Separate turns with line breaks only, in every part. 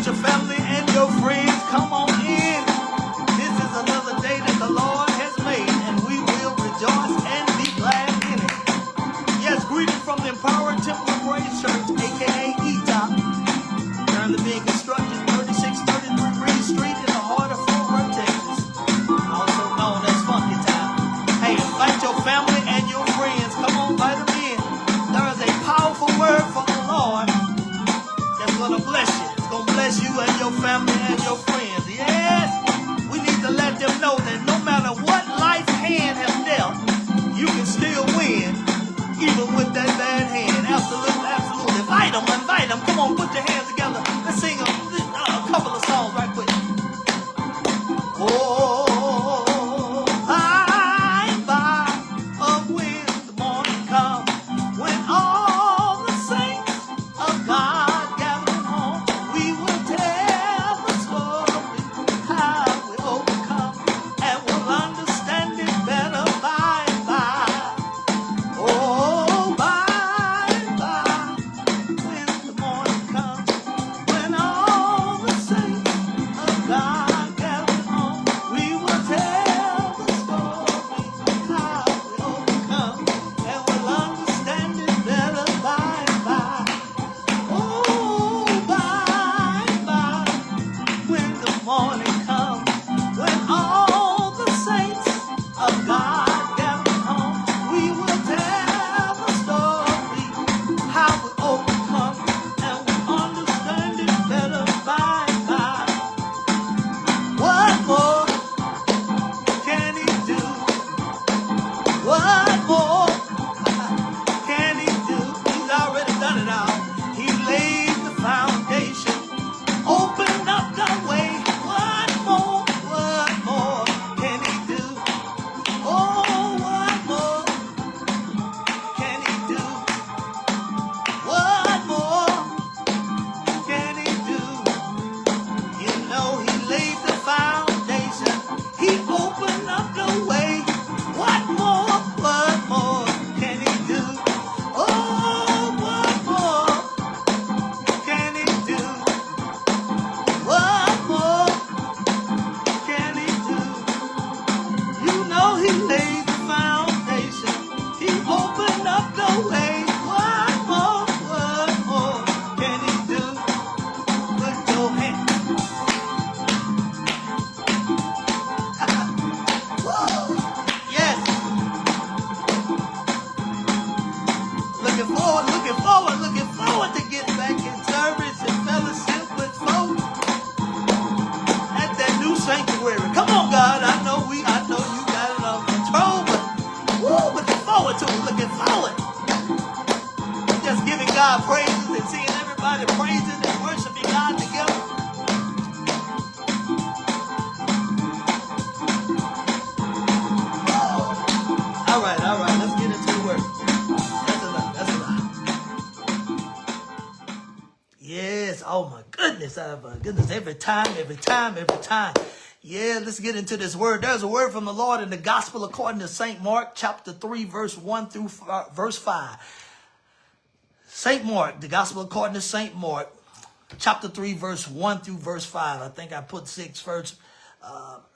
invite your family and your friends. Come on in. This is another day that the Lord has made, and we will rejoice and be glad in it. Yes, greeting from the Empowered Temple of Praise Church, a.k.a. ETOP, currently being constructed 3633 Reed Street in the heart of Fort Worth, Texas, also known as Funky Town. Hey, invite your family and your friends. Come on, invite them in. There is a powerful word from the Lord that's going to bless you. It's going to bless you and your family and your friends. Yes, we need to let them know that no matter what life hand has dealt, you can still win, even with that bad hand. Absolutely, absolutely. Invite them. Come on, put your hands together. Let's sing a couple of songs right quick. Oh, when the morning comes, when all the saints of God gather home, we will tell the story how we overcome, and we'll understand it better by and by. Oh, by and by, when the morning comes, when all the saints of God gather home, we will tell the story how we overcome, and we'll understand it better by and by. Oh, by and by, when the morning comes, when all the saints of God gather home, we will tell the story how we overcome, and we understand it better by and by. What more can he do? What more can he do? He's already done it all. He laid the foundation, opened up the way. What more can he do? Oh, what more can he do? What more can he do? You know he laid the foundation, he opened up the way. What more can he do? Oh, what more can he do? What more can he do? You know he laid the foundation, he opened up the way. What more can he do? Put your hand. Woo! Yes. Looking forward to getting back in service and fellowship with folks at that new sanctuary. Come on, God. I know you got it under control, but looking forward to it. Looking forward. Just giving God praises and seeing everybody praising and worshiping God together. All right. Let's get into the word. That's enough. Yes. Oh my goodness. Every time. Yeah, let's get into this word. There's a word from the Lord in the gospel according to St. Mark, chapter 3, verse 1 through verse 5. St. Mark, the gospel according to St. Mark, chapter 3, verse 1 through verse 5. I think I put 6 first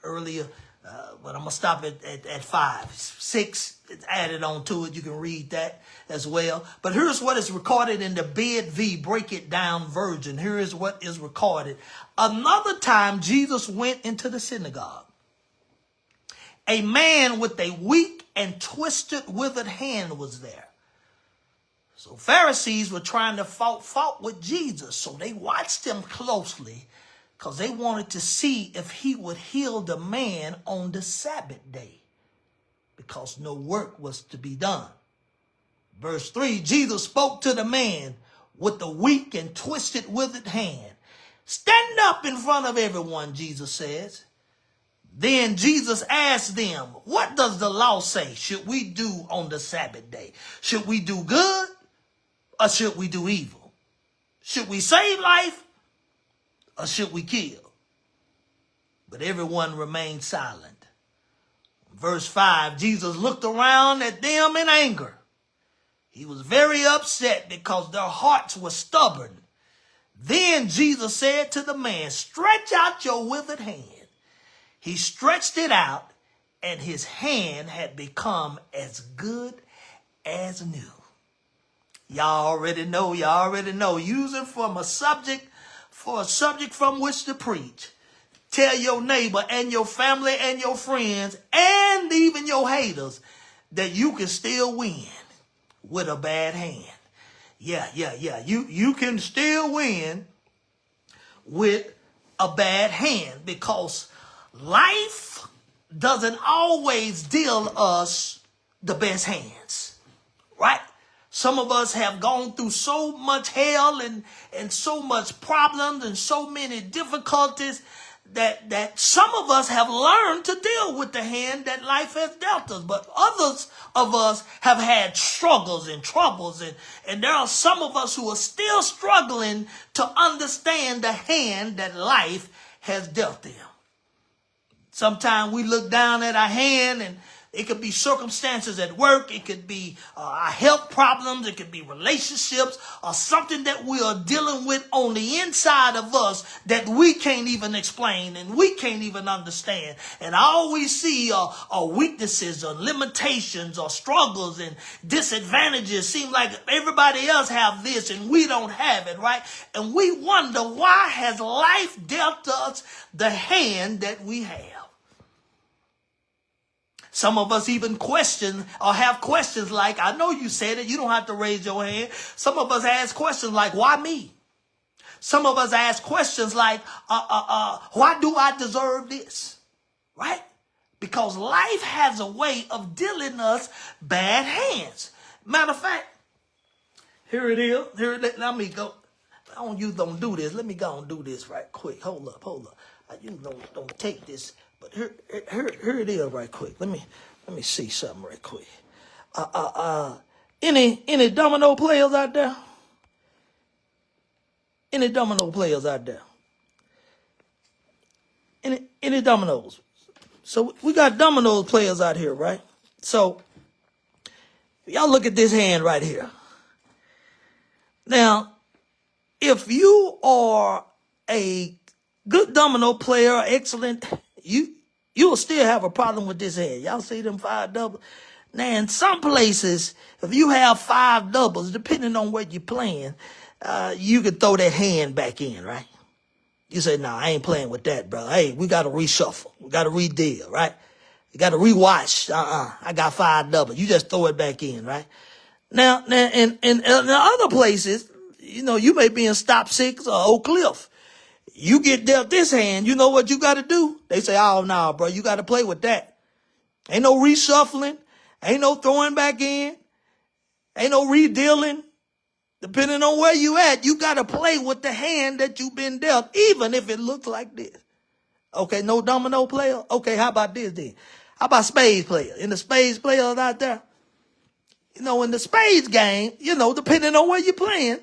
earlier, but I'm going to stop at 5. 6, it's added on to it. You can read that as well. But here's what is recorded in the BV, Break It Down version. Here is what is recorded. Another time, Jesus went into the synagogue. A man with a weak and twisted, withered hand was there. So Pharisees were trying to fault with Jesus. So they watched him closely because they wanted to see if he would heal the man on the Sabbath day, because no work was to be done. Verse 3, Jesus spoke to the man with the weak and twisted, withered hand. Stand up in front of everyone, Jesus says. Then Jesus asked them, what does the law say should we do on the Sabbath day? Should we do good or should we do evil? Should we save life or should we kill? But everyone remained silent. Verse 5, Jesus looked around at them in anger. He was very upset because their hearts were stubborn. Then Jesus said to the man, stretch out your withered hand. He stretched it out, and his hand had become as good as new. Y'all already know. Use it from a subject, for a subject from which to preach. Tell your neighbor and your family and your friends and even your haters that you can still win with a bad hand. Yeah. You can still win with a bad hand, because life doesn't always deal us the best hands, right? Some of us have gone through so much hell and so much problems and so many difficulties that some of us have learned to deal with the hand that life has dealt us. But others of us have had struggles and troubles. And there are some of us who are still struggling to understand the hand that life has dealt them. Sometimes we look down at our hand, and it could be circumstances at work. It could be our health problems. It could be relationships, or something that we are dealing with on the inside of us that we can't even explain and we can't even understand. And all we see are weaknesses or limitations or struggles and disadvantages. Seem like everybody else have this and we don't have it, right? And we wonder, why has life dealt us the hand that we have? Some of us even question or have questions like, I know you said it, you don't have to raise your hand. Some of us ask questions like, why me? Some of us ask questions like, why do I deserve this? Right? Because life has a way of dealing us bad hands. Matter of fact, here it is. Let me go. You don't do this. Let me go and do this right quick. Hold up. You don't take this. But here it is right quick. Let me see something right quick. Any domino players out there? Any domino players out there? Any dominoes? So we got domino players out here, right? So y'all look at this hand right here. Now, if you are a good domino player, excellent, you'll still have a problem with this hand. Y'all see them 5 doubles? Now, in some places, if you have 5 doubles, depending on where you're playing, you could throw that hand back in, right? You say, no, I ain't playing with that, bro. Hey, we got to reshuffle. We got to redeal, right? You got to rewatch. I got 5 doubles. You just throw it back in, right? Now, in other places, you may be in Stop 6 or Oak Cliff. You get dealt this hand, you know what you got to do? They say, oh, no, bro, you got to play with that. Ain't no reshuffling. Ain't no throwing back in. Ain't no redealing. Depending on where you at, you got to play with the hand that you've been dealt, even if it looks like this. Okay, no domino player? Okay, how about this then? How about spades player? In the spades players out there? In the spades game, depending on where you're playing,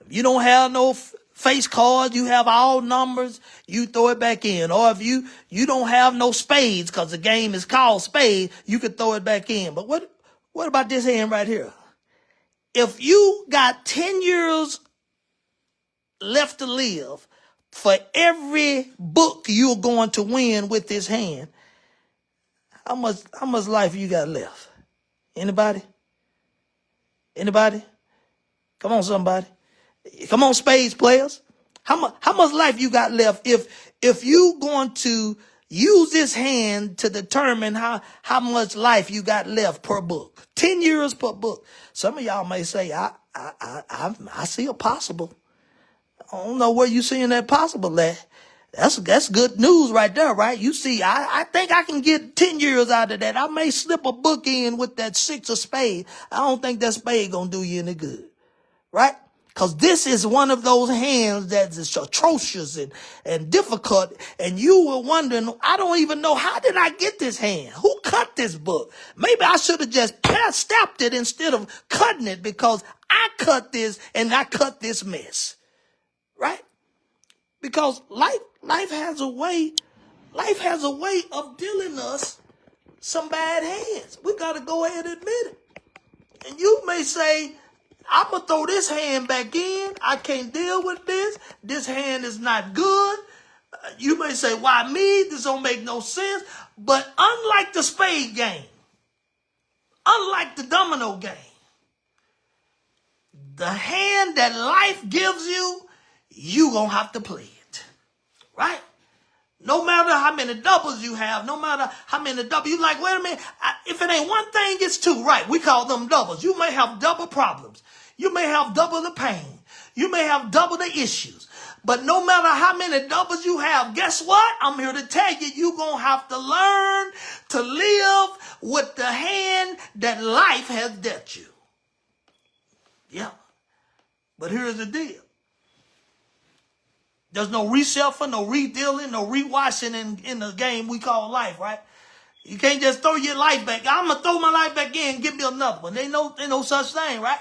if you don't have no face cards, you have all numbers, you throw it back in. Or if you don't have no spades, because the game is called spades, you could throw it back in. But what about this hand right here? If you got 10 years left to live, for every book you're going to win with this hand, how much life you got left? Anybody? Come on, somebody. Come on, spades players. How much life you got left if you going to use this hand to determine how much life you got left per book? 10 years per book. Some of y'all may say, I see a possible. I don't know where you seeing that possible at. That's good news right there, right? You see, I think I can get 10 years out of that. I may slip a book in with that 6 of spade. I don't think that spade gonna do you any good, right? Because this is one of those hands that is atrocious and difficult. And you were wondering, I don't even know, how did I get this hand? Who cut this book? Maybe I should have just stabbed it instead of cutting it, because I cut this and I cut this mess, right? Because life has a way of dealing us some bad hands. We got to go ahead and admit it. And you may say, I'm going to throw this hand back in. I can't deal with this. This hand is not good. You may say, why me? This don't make no sense. But unlike the spade game, unlike the domino game, the hand that life gives you, you going to have to play it. Right? No matter how many doubles you have, no matter how many doubles, you like, wait a minute, if it ain't one thing, it's two, right? We call them doubles. You may have double problems. You may have double the pain. You may have double the issues. But no matter how many doubles you have, guess what? I'm here to tell you, you're going to have to learn to live with the hand that life has dealt you. Yeah. But here's the deal. There's no reshuffling, no redealing, no rewashing in the game we call life, right? You can't just throw your life back. I'm going to throw my life back in and give me another one. Ain't no such thing, right?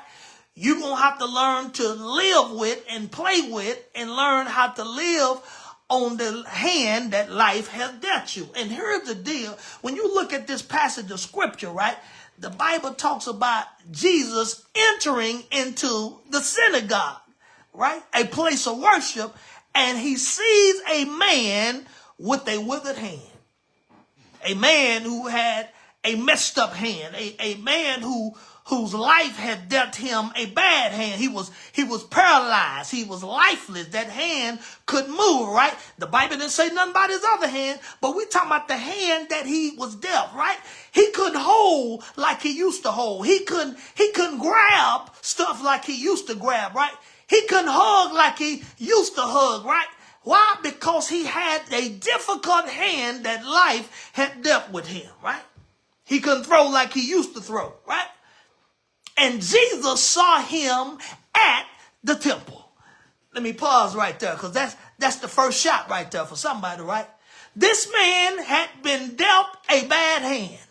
You're going to have to learn to live with and play with and learn how to live on the hand that life has dealt you. And here's the deal. When you look at this passage of scripture, right, the Bible talks about Jesus entering into the synagogue, right, a place of worship, and he sees a man with a withered hand, a man who had a messed up hand, a man whose life had dealt him a bad hand. He was paralyzed. He was lifeless. That hand couldn't move, right? The Bible didn't say nothing about his other hand, but we talking about the hand that he was dealt, right? He couldn't hold like he used to hold. He couldn't grab stuff like he used to grab, right? He couldn't hug like he used to hug, right? Why? Because he had a difficult hand that life had dealt with him, right? He couldn't throw like he used to throw, right? And Jesus saw him at the temple. Let me pause right there, because that's the first shot right there for somebody, right? This man had been dealt a bad hand,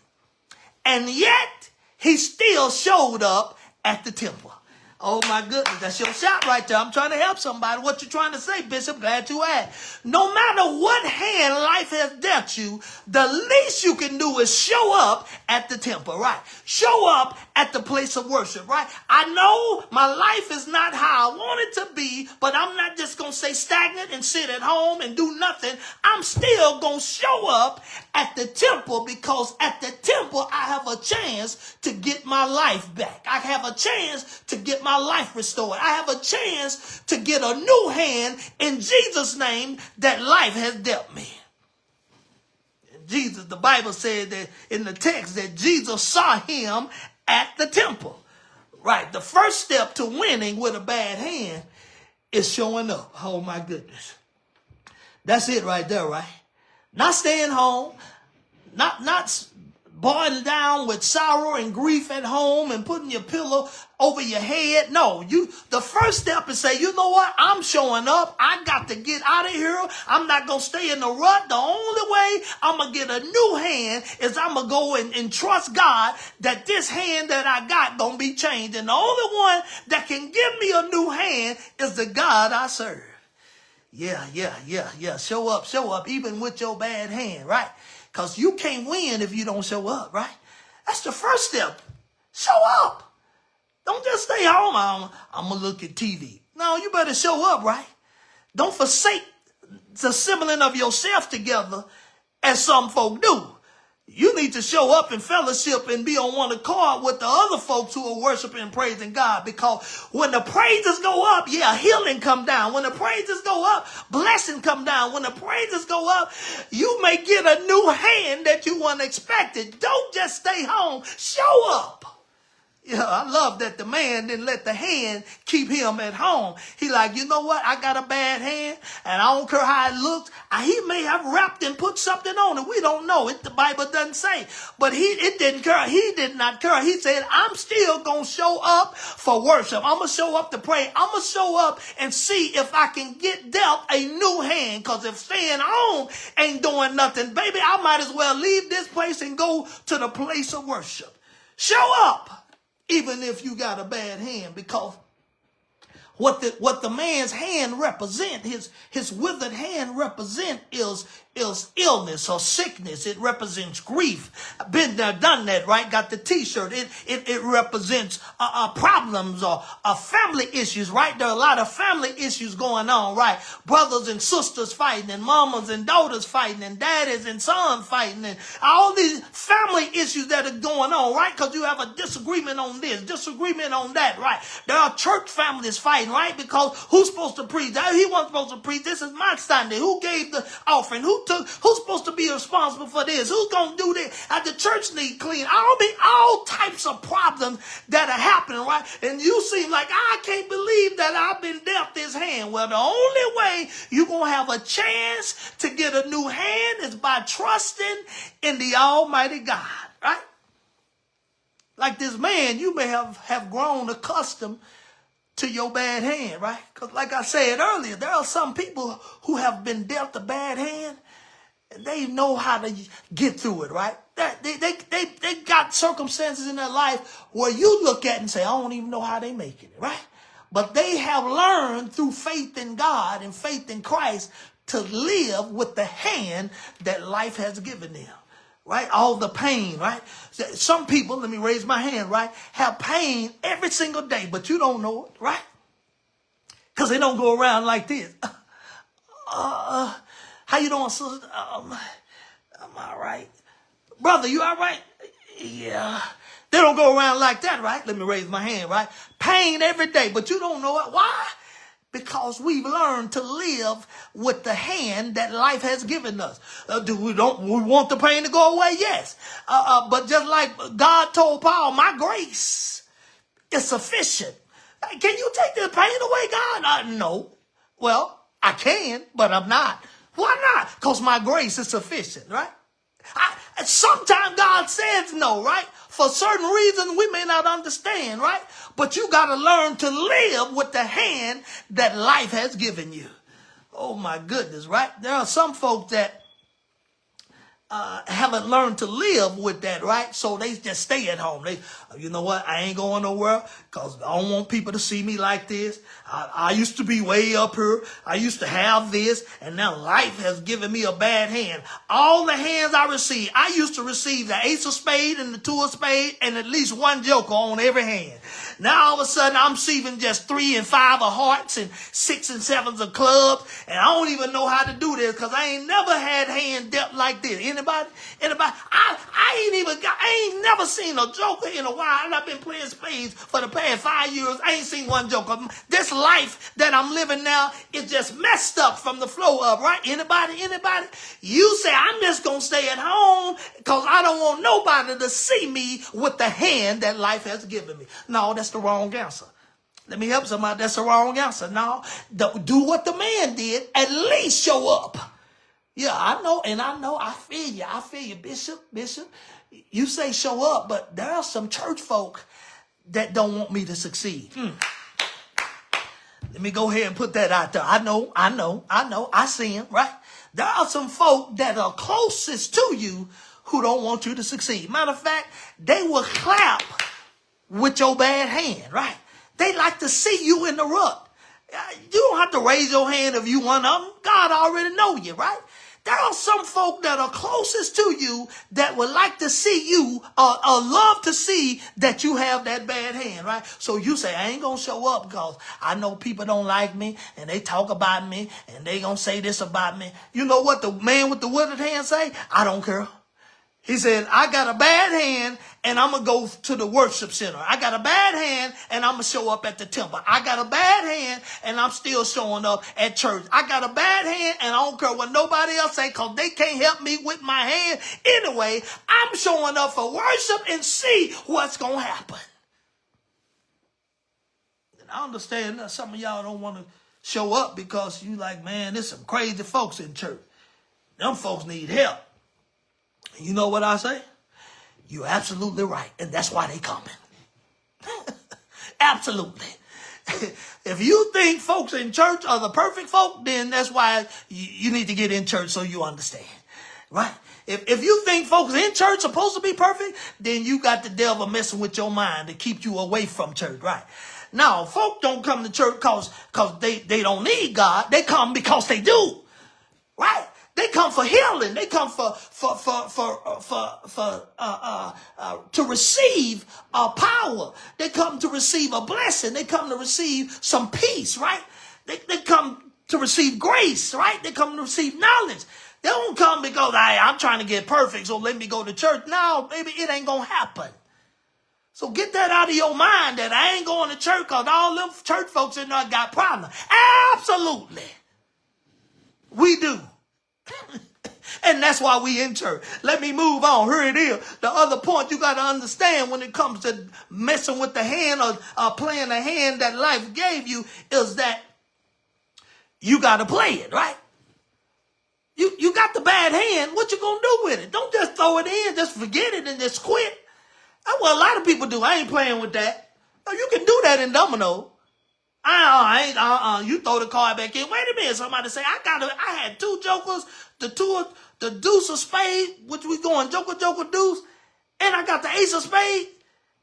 and yet he still showed up at the temple. Oh my goodness, that's your shot right there. I'm trying to help somebody. What you trying to say, Bishop? Glad you asked. No matter what hand life has dealt you, the least you can do is show up at the temple, right? Show up at the place of worship, right? I know my life is not how I want it to be, but I'm not just going to stay stagnant and sit at home and do nothing. I'm still going to show up at the temple, because at the temple I have a chance to get my life back. I have a chance to get my life restored. I have a chance to get a new hand in Jesus' name that life has dealt me. Jesus, the Bible said that in the text that Jesus saw him at the temple. Right. The first step to winning with a bad hand is showing up. Oh my goodness. That's it right there, right? Not staying home, not boiling down with sorrow and grief at home and putting your pillow over your head. No, the first step is say, you know what? I'm showing up. I got to get out of here. I'm not going to stay in the rut. The only way I'm going to get a new hand is I'm going to go and trust God that this hand that I got going to be changed. And the only one that can give me a new hand is the God I serve. Yeah. Show up even with your bad hand, right? Because you can't win if you don't show up, right? That's the first step. Show up. Don't just stay home. I'm going to look at TV. No, you better show up, right? Don't forsake the assembling of yourself together as some folk do. You need to show up in fellowship and be on one accord with the other folks who are worshiping and praising God. Because when the praises go up, healing come down. When the praises go up, blessing come down. When the praises go up, you may get a new hand that you weren't expected. Don't just stay home. Show up. Yeah, I love that the man didn't let the hand keep him at home. He like, you know what? I got a bad hand, and I don't care how it looks. He may have wrapped and put something on it. We don't know it. The Bible doesn't say. But it didn't care. He did not care. He said, I'm still going to show up for worship. I'm going to show up to pray. I'm going to show up and see if I can get dealt a new hand. Because if staying home ain't doing nothing, baby, I might as well leave this place and go to the place of worship. Show up. Even if you got a bad hand, because What the man's hand represent, his withered hand represent is illness or sickness. It represents grief. Been there, done that, right? Got the t-shirt. It represents problems or family issues, right? There are a lot of family issues going on, right? Brothers and sisters fighting, and mamas and daughters fighting, and daddies and sons fighting, and all these family issues that are going on, right? Because you have a disagreement on this, disagreement on that, right? There are church families fighting, right? Because who's supposed to preach? He wasn't supposed to preach. This is my Sunday. Who gave the offering? Who's supposed to be responsible for this? Who's going to do this? The church need clean. All types of problems that are happening, right? And you seem like, I can't believe that I've been dealt this hand. Well, the only way you're going to have a chance to get a new hand is by trusting in the Almighty God, right? Like this man, you may have grown accustomed to your bad hand, right? Because like I said earlier, there are some people who have been dealt a bad hand, and they know how to get through it, right? They got circumstances in their life where you look at and say, I don't even know how they making it, right? But they have learned through faith in God and faith in Christ to live with the hand that life has given them. Right? All the pain, right? Some people, let me raise my hand, right? Have pain every single day, but you don't know it, right? Because they don't go around like this. How you doing, sister? I'm all right. Brother, you all right? Yeah. They don't go around like that, right? Let me raise my hand, right? Pain every day, but you don't know it. Why? Because we've learned to live with the hand that life has given us. Do we want the pain to go away? Yes. But just like God told Paul, my grace is sufficient. Can you take the pain away, God? No. Well, I can, but I'm not. Why not? Because my grace is sufficient, right? Sometimes God says no, right? For certain reasons we may not understand, right? But you got to learn to live with the hand that life has given you. Oh my goodness, right? There are some folks that haven't learned to live with that, right? So they just stay at home. You know what? I ain't going nowhere because I don't want people to see me like this. I used to be way up here. I used to have this, and now life has given me a bad hand. All the hands I received, I used to receive the ace of spade and the two of spade and at least one joker on every hand. Now all of a sudden I'm receiving just 3 and 5 of hearts and 6 and 7s of clubs, and I don't even know how to do this because I ain't never had hand dealt like this. Anybody? I ain't never seen a joker in a while, and I've been playing spades for the past 5 years. I ain't seen one joker. This life that I'm living now is just messed up from the flow up, right? Anybody? You say, I'm just going to stay at home because I don't want nobody to see me with the hand that life has given me. No, that's the wrong answer. Let me help somebody. That's the wrong answer. No, do what the man did. At least show up. Yeah, I know. I feel you, Bishop. You say show up, but there are some church folk that don't want me to succeed. Let me go ahead and put that out there. I know. I see him, right? There are some folk that are closest to you who don't want you to succeed. Matter of fact, they will clap with your bad hand, right? They like to see you in the rut. You don't have to raise your hand if you one of them. God already know you, right? There are some folk that are closest to you that would like to see you or love to see that you have that bad hand, right? So you say, I ain't going to show up because I know people don't like me and they talk about me and they going to say this about me. You know what the man with the withered hand say? I don't care. He said, I got a bad hand and I'm going to go to the worship center. I got a bad hand and I'm going to show up at the temple. I got a bad hand and I'm still showing up at church. I got a bad hand and I don't care what nobody else say because they can't help me with my hand. Anyway, I'm showing up for worship and see what's going to happen. And I understand that some of y'all don't want to show up because you like, man, there's some crazy folks in church. Them folks need help. You know what I say? You're absolutely right. And that's why they coming. Absolutely. If you think folks in church are the perfect folk, then that's why you need to get in church so you understand. Right? If you think folks in church are supposed to be perfect, then you got the devil messing with your mind to keep you away from church. Right? Now, folk don't come to church because they don't need God. They come because they do. Right? They come for healing. They come to receive power. They come to receive a blessing. They come to receive some peace, right? They come to receive grace, right? They come to receive knowledge. They don't come because I'm trying to get perfect, so let me go to church. No, baby, it ain't going to happen. So get that out of your mind that I ain't going to church because all them church folks in there got problems. Absolutely. We do. And that's why we in church. Let me move on. Here it is. The other point you got to understand when it comes to messing with the hand or playing the hand that life gave you is that you got to play it, right? You got the bad hand. What you going to do with it? Don't just throw it in. Just forget it and just quit. That's what a lot of people do. I ain't playing with that. Oh, you can do that in domino. You throw the card back in. Wait a minute. Somebody say, I had two jokers, the deuce of spade, which we going joker, deuce, and I got the ace of spade.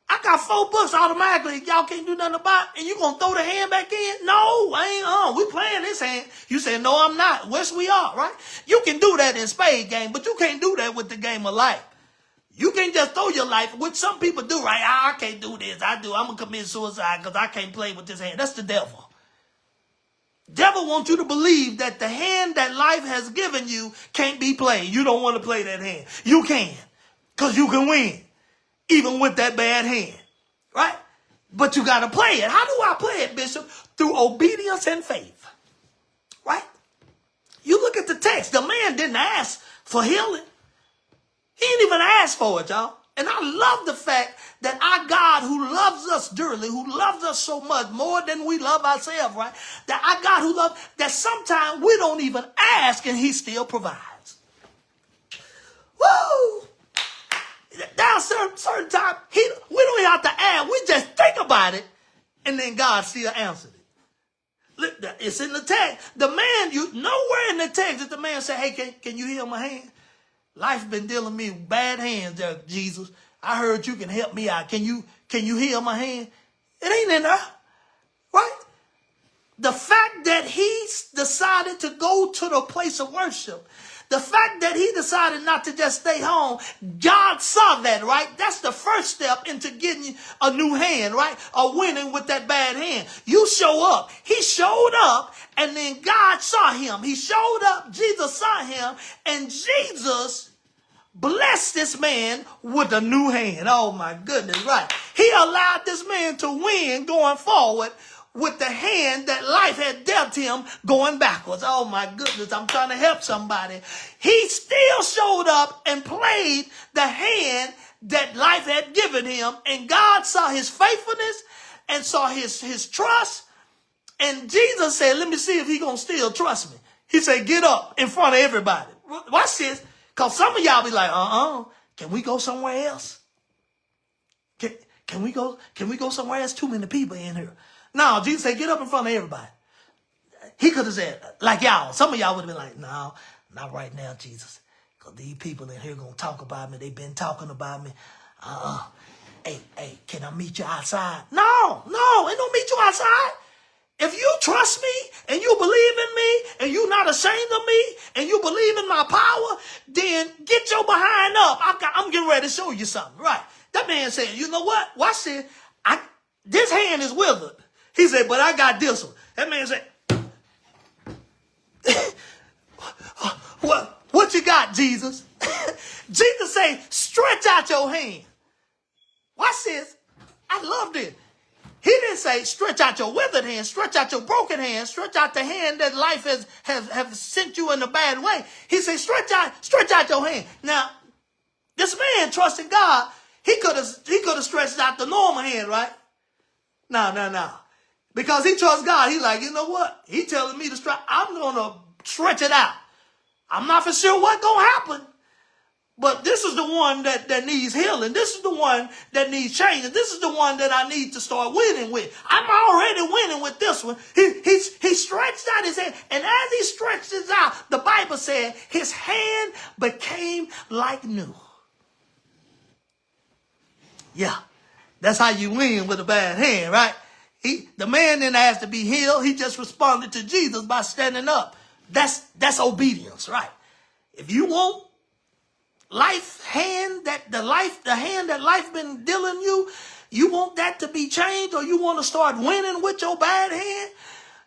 I got $4 automatically. Y'all can't do nothing about it. And you gonna throw the hand back in? No, I ain't. We playing this hand. You say, no, I'm not. Yes, we are, right? You can do that in spade game, but you can't do that with the game of life. You can't just throw your life, which some people do, right? I can't do this. I'm going to commit suicide because I can't play with this hand. That's the devil. Devil wants you to believe that the hand that life has given you can't be played. You don't want to play that hand. You can, because you can win, even with that bad hand, right? But you got to play it. How do I play it, Bishop? Through obedience and faith, right? You look at the text. The man didn't ask for healing. He didn't even ask for it, y'all. And I love the fact that our God, who loves us dearly, who loves us so much, more than we love ourselves, right? That our God who loves, that sometimes we don't even ask and he still provides. Woo! There are certain times, we don't even have to ask. We just think about it, and then God still answered it. It's in the text. The man, nowhere in the text did the man say, hey, can you heal my hand? Life been dealing me with bad hands there, Jesus. I heard you can help me out. Can you heal my hand? It ain't in there, right? The fact that he decided to go to the place of worship, the fact that he decided not to just stay home, God saw that, right? That's the first step into getting a new hand, right? Or winning with that bad hand. You show up. He showed up, and then God saw him. He showed up, Jesus saw him, and Jesus blessed this man with a new hand. Oh, my goodness, right? He allowed this man to win going forward with the hand that life had dealt him going backwards. Oh, my goodness, I'm trying to help somebody. He still showed up and played the hand that life had given him, and God saw his faithfulness and saw his trust, and Jesus said, let me see if he's going to still trust me. He said, get up in front of everybody. Watch this, because some of y'all be like, can we go somewhere else? Can we go somewhere else? Too many people in here. No, Jesus said, get up in front of everybody. He could have said, like y'all, some of y'all would have been like, no, not right now, Jesus. Because these people in here going to talk about me. They've been talking about me. Hey, can I meet you outside? No, ain't no meet you outside. If you trust me and you believe in me and you're not ashamed of me and you believe in my power, then get your behind up. I'm getting ready to show you something, right? That man said, you know what? Watch this. This hand is withered. He said, but I got this one. That man said, what you got, Jesus? Jesus said, stretch out your hand. Watch this. I loved it. He didn't say, stretch out your withered hand, stretch out your broken hand, stretch out the hand that life has sent you in a bad way. He said, stretch out your hand. Now, this man trusting God, he could have stretched out the normal hand, right? No. Because he trusts God. He's like, you know what? He telling me to stretch. I'm going to stretch it out. I'm not for sure what's going to happen. But this is the one that needs healing. This is the one that needs change. This is the one that I need to start winning with. I'm already winning with this one. He stretched out his hand. And as he stretched it out, the Bible said his hand became like new. Yeah, that's how you win with a bad hand, right? The man didn't ask to be healed. He just responded to Jesus by standing up. That's obedience, right? If you want the hand that life been dealing you, you want that to be changed, or you want to start winning with your bad hand,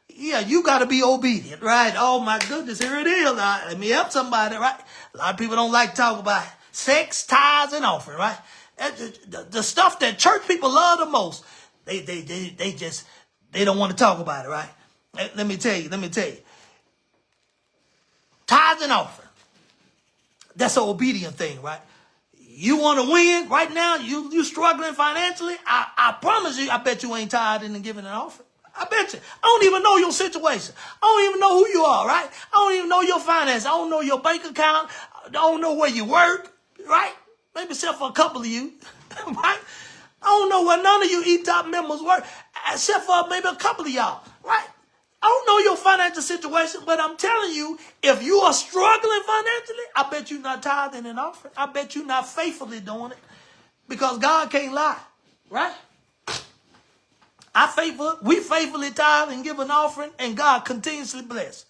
yeah, you got to be obedient, right? Oh my goodness, here it is. Let me help somebody, right? A lot of people don't like to talk about sex, tithes, and offering, right? The stuff that church people love the most, they don't want to talk about it, right? Let me tell you. Tithes and offering. That's an obedient thing, right? You want to win right now? You struggling financially? I promise you, I bet you ain't tithing and giving an offering. I bet you. I don't even know your situation. I don't even know who you are, right? I don't even know your finances. I don't know your bank account. I don't know where you work, right? Maybe except for a couple of you, right? I don't know where none of you E-Top members work, except for maybe a couple of y'all, right? I don't know your financial situation, but I'm telling you, if you are struggling financially, I bet you're not tithing and offering. I bet you're not faithfully doing it, because God can't lie, right? We faithfully tithe and give an offering, and God continuously bless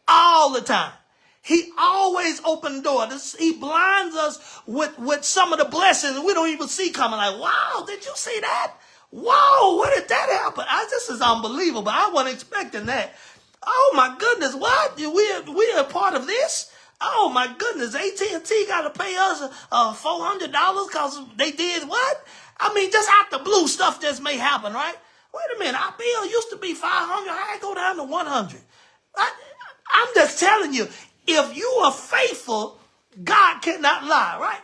all the time. He always open doors. He blinds us with some of the blessings we don't even see coming. Like, wow, did you see that? Whoa, where did that happen? This is unbelievable. I wasn't expecting that. Oh my goodness, what? We are part of this? Oh my goodness, AT&T got to pay us $400 because they did what? I mean, just out the blue stuff just may happen, right? Wait a minute, our bill used to be $500. How it go down to $100? I'm just telling you, if you are faithful, God cannot lie, right?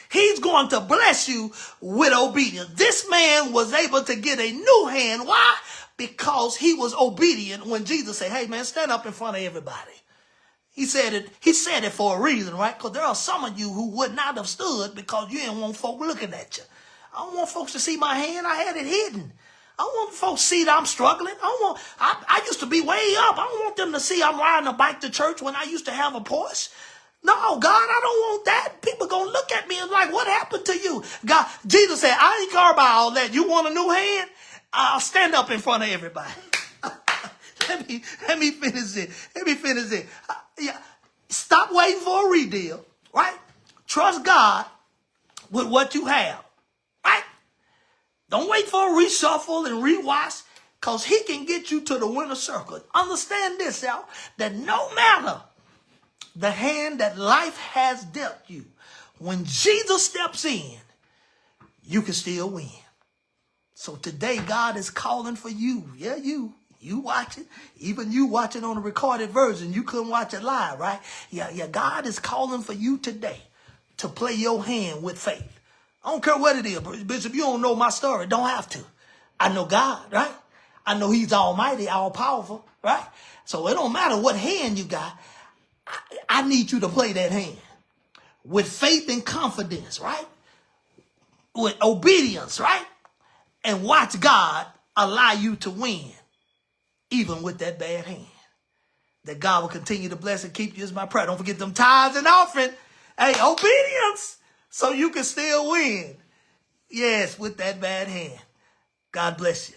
He's going to bless you with obedience. This man was able to get a new hand. Why? Because he was obedient when Jesus said, hey man, stand up in front of everybody. He said it for a reason, right? Because there are some of you who would not have stood because you didn't want folk looking at you. I don't want folks to see my hand. I had it hidden. I don't want folks to see that I'm struggling. I used to be way up. I don't want them to see I'm riding a bike to church when I used to have a Porsche. No, God, I don't want that. People going to look at me and like, what happened to you? God, Jesus said, I ain't care about all that. You want a new hand? I'll stand up in front of everybody. Let me finish it. Yeah. Stop waiting for a redeal, right? Trust God with what you have, right? Don't wait for a reshuffle and rewash, because he can get you to the winner's circle. Understand this, y'all, that no matter the hand that life has dealt you, when Jesus steps in, you can still win. So today, God is calling for you. Yeah, you watching. Even you watching on the recorded version. You couldn't watch it live, right? Yeah, God is calling for you today to play your hand with faith. I don't care what it is, Bishop. You don't know my story. Don't have to. I know God, right? I know he's almighty, all powerful, right? So it don't matter what hand you got. I need you to play that hand with faith and confidence, right? With obedience, right? And watch God allow you to win, even with that bad hand. That God will continue to bless and keep you is my prayer. Don't forget them tithes and offering. Hey, obedience, so you can still win. Yes, with that bad hand. God bless you.